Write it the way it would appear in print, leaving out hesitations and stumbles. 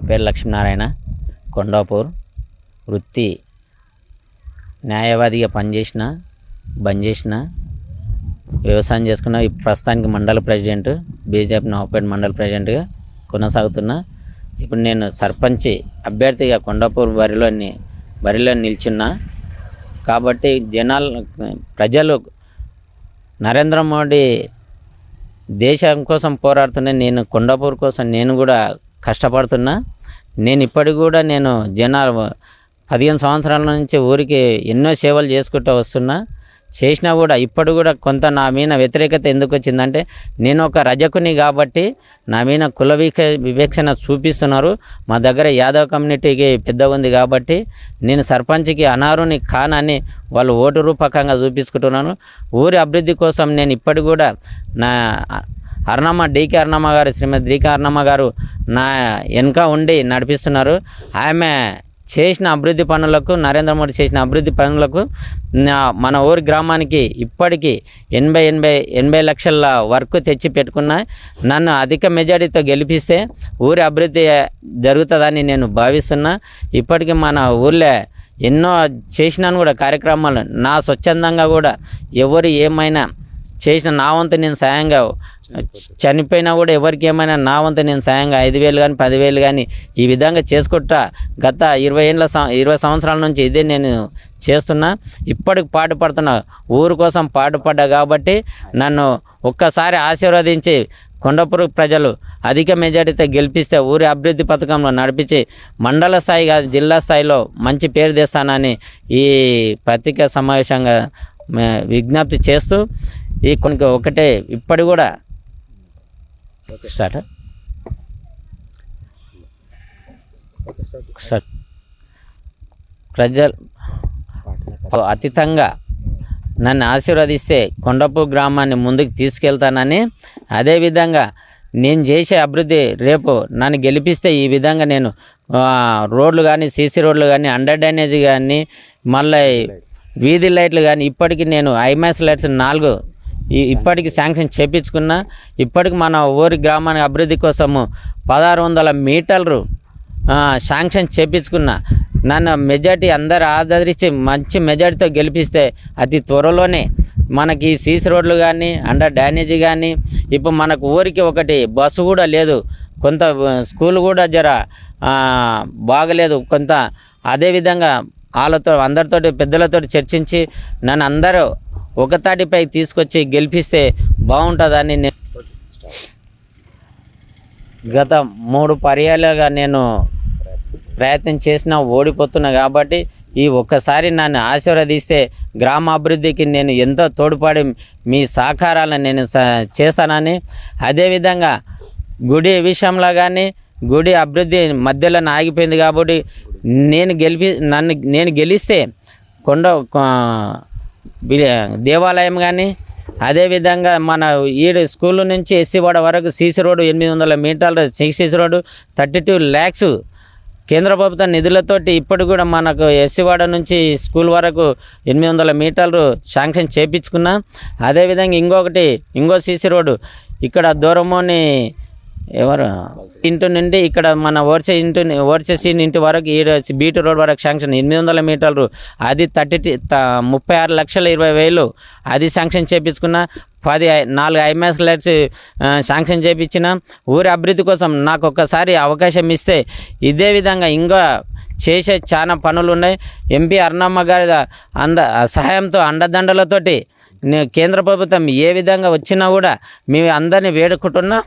పేరు లక్ష్మీనారాయణ, కొండాపూర్. వృత్తి న్యాయవాదిగా పనిచేసిన, బంద్ చేసిన, వ్యవసాయం చేసుకున్న. ప్రస్తుతానికి మండల ప్రెసిడెంట్, బీజేపీ నవాపేట మండల ప్రెసిడెంట్గా కొనసాగుతున్నా. ఇప్పుడు నేను సర్పంచ్ అభ్యర్థిగా కొండాపూర్ బరిలో నిల్చున్నా. కాబట్టి ప్రజలు నరేంద్ర మోడీ దేశం కోసం పోరాడుతున్నా. నేను కొండాపూర్ కోసం నేను కూడా కష్టపడుతున్నా. నేను ఇప్పటికి కూడా 15 సంవత్సరాల నుంచి ఊరికి ఎన్నో సేవలు చేసుకుంటూ వస్తున్నా. చేసినా కూడా ఇప్పుడు కూడా కొంత నా మీద వ్యతిరేకత ఎందుకు వచ్చిందంటే, నేను ఒక రజకుని కాబట్టి నా మీద కుల వివక్షణ చూపిస్తున్నారు. మా దగ్గర యాదవ్ కమ్యూనిటీకి పెద్ద ఉంది కాబట్టి నేను సర్పంచ్కి అనర్హుని కానని వాళ్ళు ఓటు రూపకంగా చూపించుకుంటున్నాను. ఊరి అభివృద్ధి కోసం నేను ఇప్పటికి కూడా నా డీకే అరుణమ్మ గారు, శ్రీమతి డీకే అరుణమ్మ గారు నా వెనుక ఉండి నడిపిస్తున్నారు. ఆమె చేసిన అభివృద్ధి పనులకు, నరేంద్ర మోడీ చేసిన అభివృద్ధి పనులకు మన ఊరి గ్రామానికి ఇప్పటికీ 80 లక్షల వర్క్ తెచ్చి పెట్టుకున్నా. నన్ను అధిక మెజారిటీతో గెలిపిస్తే ఊరి అభివృద్ధి జరుగుతుందని నేను భావిస్తున్నా. ఇప్పటికీ మన ఊర్లో ఎన్నో చేసినాను కూడా కార్యక్రమాలు. నా స్వచ్ఛందంగా కూడా ఎవరు ఏమైనా చేసిన నా వంతు నేను సాయంగా, చనిపోయినా కూడా ఎవరికి ఏమైనా నా వంతు నేను సాయంగా 5,000 కానీ 10,000 కానీ ఈ విధంగా చేసుకుంటా గత 20 సంవత్సరాల నుంచి ఇదే నేను చేస్తున్నా. ఇప్పటికి పాటుపడుతున్నా, ఊరు కోసం పాటుపడ్డా. కాబట్టి నన్ను ఒక్కసారి ఆశీర్వదించి కొండాపూర్ ప్రజలు అధిక మెజారిటీతో గెలిపిస్తే ఊరి అభివృద్ధి పథకంలో నడిపించి మండల స్థాయి కాదు జిల్లా స్థాయిలో మంచి పేరు తెస్తానని ఈ పత్రికా సమావేశంగా విజ్ఞప్తి చేస్తూ కొన్ని ఒకటే ఇప్పటి కూడా స్టార్ట్ ప్రజలు అతీతంగా నన్ను ఆశీర్వదిస్తే కొండాపూర్ గ్రామాన్ని ముందుకు తీసుకెళ్తానని, అదేవిధంగా నేను చేసే అభివృద్ధి రేపు నన్ను గెలిపిస్తే ఈ విధంగా నేను రోడ్లు కానీ, సీసీ రోడ్లు కానీ, అండర్ డ్రైనేజ్ కానీ, మళ్ళీ వీధి లైట్లు కానీ ఇప్పటికి నేను ఐమాక్స్ లైట్స్ 4 ఇప్పటికి శాంక్షన్ చేయించుకున్నా. ఇప్పటికి మన ఊరి గ్రామానికి అభివృద్ధి కోసము 1600 మీటర్లు శాంక్షన్ చేయించుకున్నా. నన్ను మెజార్టీ అందరు ఆదరించి మంచి మెజార్టీతో గెలిపిస్తే అతి త్వరలోనే మనకి సీసీ రోడ్లు కానీ, అండర్ డ్రైనేజీ కానీ, ఇప్పుడు మనకు ఊరికి ఒకటి బస్సు కూడా లేదు, కొంత స్కూల్ కూడా బాగలేదు కొంత. అదేవిధంగా వాళ్ళతో అందరితోటి పెద్దలతో చర్చించి నన్ను అందరూ ఒకతాటిపై తీసుకొచ్చి గెలిపిస్తే బాగుంటుందని నేను గత 3 పర్యాలుగా నేను ప్రయత్నం చేసినా ఓడిపోతున్నా. కాబట్టి ఈ ఒక్కసారి నన్ను ఆశీర్వదిస్తే గ్రామాభివృద్ధికి నేను ఎంతో తోడ్పడి మీ సహకారాలను నేను చేస్తానని, అదేవిధంగా గుడి విషయంలో కానీ గుడి అభివృద్ధి మధ్యలో ఆగిపోయింది కాబట్టి నేను గెలిస్తే దేవాలయం కానీ, అదేవిధంగా మన స్కూల్ నుంచి ఎస్సీవాడ వరకు సీసీ రోడ్డు 800 మీటర్ల సీసీ రోడ్డు 32 lakhs కేంద్ర ప్రభుత్వ నిధులతోటి ఇప్పటి కూడా మనకు ఎస్సీవాడ నుంచి స్కూల్ వరకు 800 మీటర్లు శాంక్షన్ చేయించుకున్నా. అదేవిధంగా ఇంకో సీసీ రోడ్డు ఇక్కడ దూరమోని ఇంటి నుండి ఇక్కడ మన ఓర్చేసీన్ ఇంటి వరకు బీటీ రోడ్ వరకు శాంక్షన్ 800 మీటర్లు, అది 36,20,000 అది శాంక్షన్ చేయించుకున్నా. 4 ఐమాక్స్ లైట్స్ శాంక్షన్ చేయించిన. ఊరి అభివృద్ధి కోసం నాకు ఒక్కసారి అవకాశం ఇస్తే ఇదే విధంగా ఇంకా చేసే చాలా పనులు ఉన్నాయి. ఎంపీ అరుణమ్మ గారి సహాయంతో అండదండలతోటి కేంద్ర ప్రభుత్వం ఏ విధంగా వచ్చినా కూడా మేము అందరినీ వేడుకుంటున్నా.